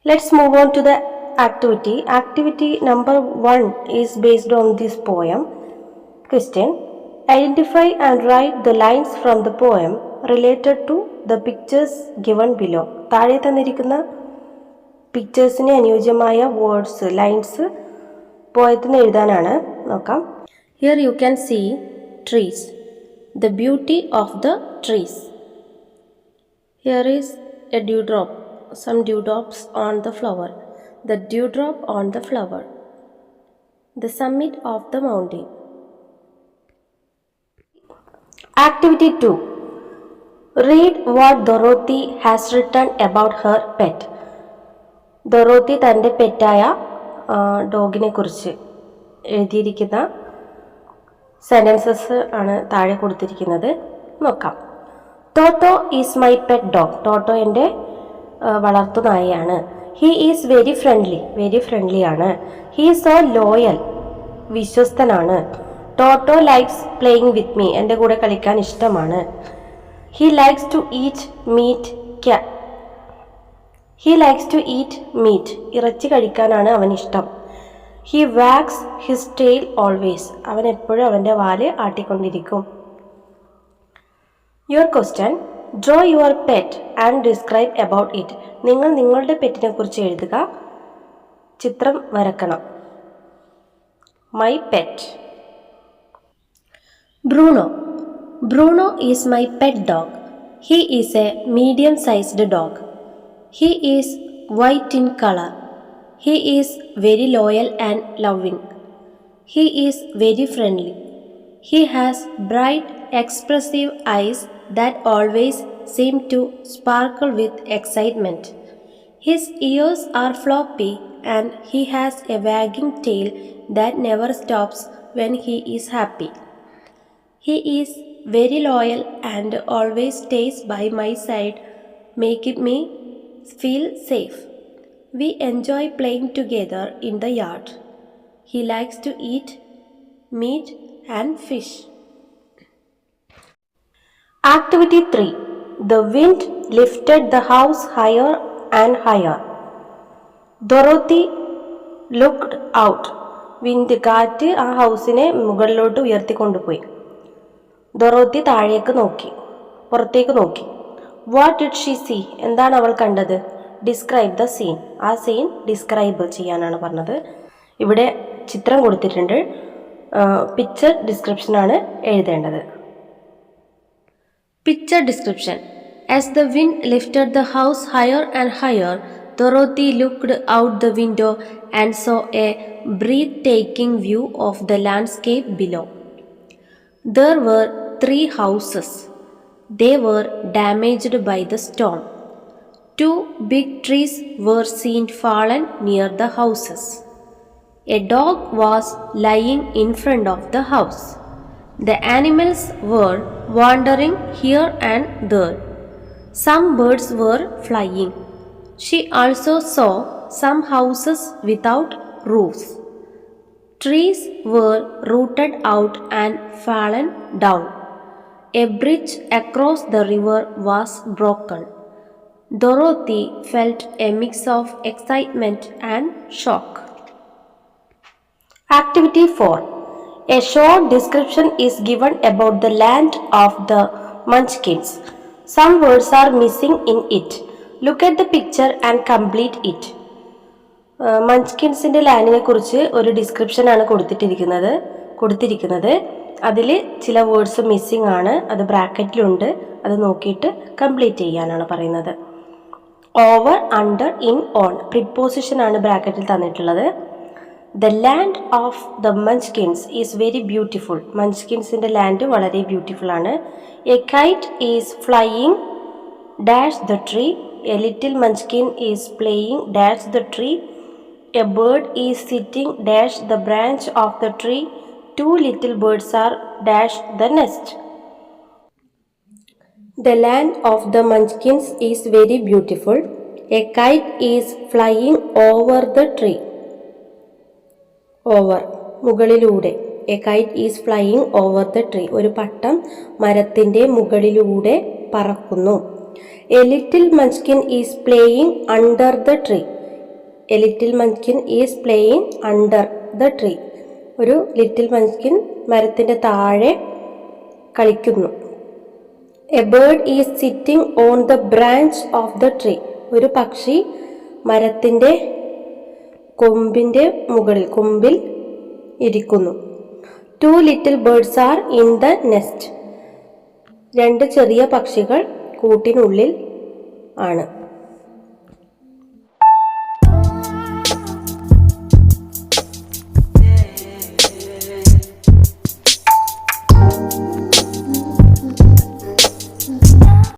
Let's move on to the activity. Activity number 1 is based on this poem. Question: identify and write the lines from the poem related to the pictures given below. താഴെ തന്നിരിക്കുന്ന പിക്ചേഴ്സിന് അനുയോജ്യമായ words lines പോയത്തിന് എഴുതാനാണ്. നോക്കാം. Here you can see trees. The beauty of the trees. Here is a dewdrop. Some dewdrops on the flower. The dewdrop on the flower. The summit of the mountain. Activity 2. Read what Dorothy has written about her pet. Dorothy തൻ്റെ പെറ്റായ ഡോഗിനെ കുറിച്ച് എഴുതിയിരിക്കുന്ന sentences ആണ് താഴെ കൊടുത്തിരിക്കുന്നത്. നോക്കാം. Toto is my pet dog. Toto എൻ്റെ വളർത്തു നായയാണ്. ഹീ ഈസ് വെരി ഫ്രണ്ട്ലി ആണ്. He is so loyal. വിശ്വസ്തനാണ്. Toto likes playing with me. എൻ്റെ കൂടെ കളിക്കാൻ ഇഷ്ടമാണ്. He likes to eat meat. ഇറച്ചി കഴിക്കാനാണ് അവനിഷ്ടം. He wags his tail always. അവൻ എപ്പോഴും അവൻ്റെ വാല് ആട്ടിക്കൊണ്ടിരിക്കും. Your question: draw your pet and describe about it. നിങ്ങൾ നിങ്ങളുടെ പെറ്റിനെ കുറിച്ച് എഴുതുക, ചിത്രം വരക്കണം. My pet. Bruno is my pet dog. He is a medium-sized dog. He is white in color. He is very loyal and loving. He is very friendly. He has bright, expressive eyes that always seem to sparkle with excitement. His ears are floppy and he has a wagging tail that never stops when he is happy. He is very loyal and always stays by my side, making me feel safe. We enjoy playing together in the yard. He likes to eat meat and fish. Activity 3. The wind lifted the house higher and higher. Dorothy looked out. Wind, കാറ്റ് ആ ഹൗസിനെ മുകളിലോട്ട് ഉയർത്തിക്കൊണ്ടുപോയി. Dorothy താഴേക്ക് നോക്കി, പുറത്തേക്ക് നോക്കി. What did she see? എന്താണ് അവൾ കണ്ടത്? Describe the scene. ആ സീൻ ഡിസ്ക്രൈബ് ചെയ്യാനാണ് പറഞ്ഞത്. ഇവിടെ ചിത്രം കൊടുത്തിട്ടുണ്ട്. പിക്ചർ ഡിസ്ക്രിപ്ഷനാണ് എഴുതേണ്ടത്. Picture description. As the wind lifted the house higher and higher, Dorothy looked out the window and saw a breathtaking view of the landscape below. There were 3 houses. They were damaged by the storm. 2 big trees were seen fallen near the houses. A dog was lying in front of the house. The animals were wandering here and there. Some birds were flying. She also saw some houses without roofs. Trees were rooted out and fallen down. A bridge across the river was broken. Dorothy felt a mix of excitement and shock. Activity 4. A short description is given about the land of the Munchkins. Some words are missing in it. Look at the picture and complete it. മഞ്ച്കിൻസിൻ്റെ ലാൻഡിനെ കുറിച്ച് ഒരു ഡിസ്ക്രിപ്ഷനാണ് കൊടുത്തിരിക്കുന്നത്. അതിൽ ചില words missing ആണ്. അത് ബ്രാക്കറ്റിലുണ്ട്. അത് നോക്കിയിട്ട് complete ചെയ്യാനാണ് പറയുന്നത്. ഓവർ, അണ്ടർ, ഇൻ, ഓൺ പ്രിപ്പോസിഷനാണ് ബ്രാക്കറ്റിൽ തന്നിട്ടുള്ളത്. The land of the Munchkins is very beautiful. മഞ്ച്കിൻസിൻ്റെ ലാൻഡ് വളരെ ബ്യൂട്ടിഫുൾ ആണ്. A kite is flying dash the tree. A little Munchkin is playing dash the tree. A bird is sitting dash the branch of the tree. 2 little birds are dash the nest. The land of the Munchkins is very beautiful. A kite is flying over the tree. Over, മുകളിലൂടെ. A kite is flying over the tree. ഒരു പട്ടം മരത്തിൻ്റെ മുകളിലൂടെ പറക്കുന്നു. A little munchkin is playing under the tree. A little Munchkin is playing under the tree. ഒരു little Munchkin മരത്തിൻ്റെ താഴെ കളിക്കുന്നു. A bird is sitting on the branch of the tree. ഒരു പക്ഷി മരത്തിൻ്റെ കൊമ്പിൽ ഇരിക്കുന്നു. Two little birds are in the nest. രണ്ട് ചെറിയ പക്ഷികൾ കൂട്ടിനുള്ളിൽ ആണ്.